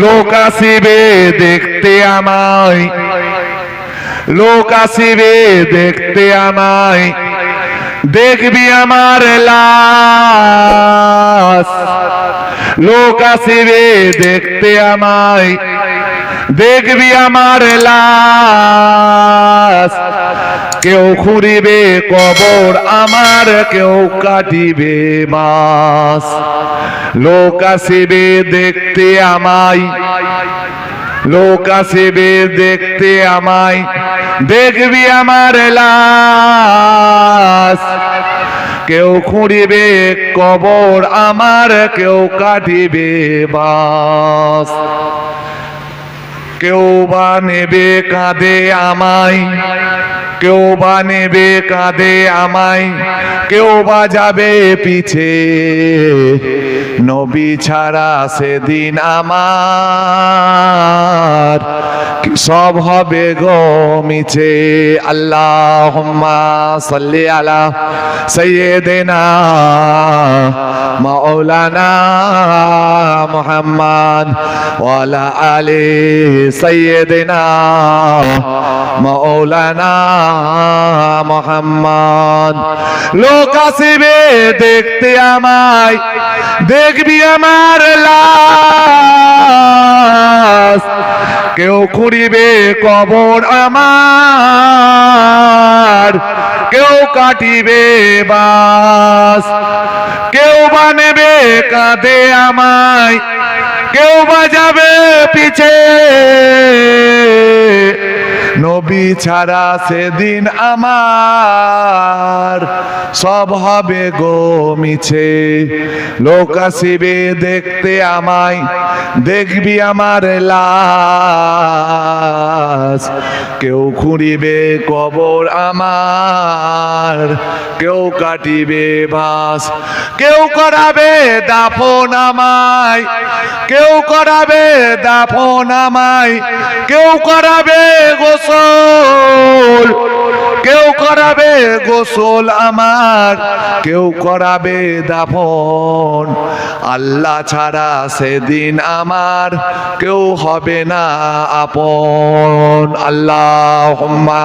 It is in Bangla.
লোক আসিবে দেখতে আমায়, লোক আসিবে দেখতে আমায়, দেখবি আমার লাশ। লোক আসিবে দেখতে আমায়, দেখবি আমার লাশ। কেউ খুঁড়িবে কবর আমার, কেউ কাটিবে বাঁশ। লোক আসিবে দেখতে আমায়, লোক আসিবে দেখতে আমায়, দেখবি আমার লাশ। কেউ খুঁড়িবে কবর আমার, কেউ কাটিবে বাঁশ। কেউ বা নেবে কাঁধে আমায়, কেউ বা নেবে কাঁধে আমায়, কেউ বা যাবে পিছে। নবী ছাড়া সেদিন আমার সব হবে গো মিছে। আল্লাহুম্মা সাল্লি আলা সাইয়্যিদিনা মাওলানা মুহাম্মদ ওয়া আলা আলি সাইয়্যিদিনা মাওলানা মুহাম্মদ। লোক আসিবে দেখতে আমায়, দেখবি আমার লাশ। কেউ খুঁড়িবে কবর আমার, কেউ কাটিবে বাঁশ। কেউ বা নেবে কাঁধে আমায়, কেউ বা যাবে পিছে। নবী ছাড়া সেদিন আমার সব হবে গো মিছে। লোক আসিবে দেখতে আমায়, দেখবি আমার লাশ। কেউ খুঁড়িবে কবর আমার, কেউ কাটিবে বাঁশ। কেউ করাবে দাফন আমায়, কেউ করাবে দাফন আমায়, কেউ করাবে গোসল। কেউ করাবে গোসল আমার, কেউ করাবে দাফন। আল্লাহ ছাড়া সেদিন আমার কেউ হবে না আপন। আল্লাহুম্মা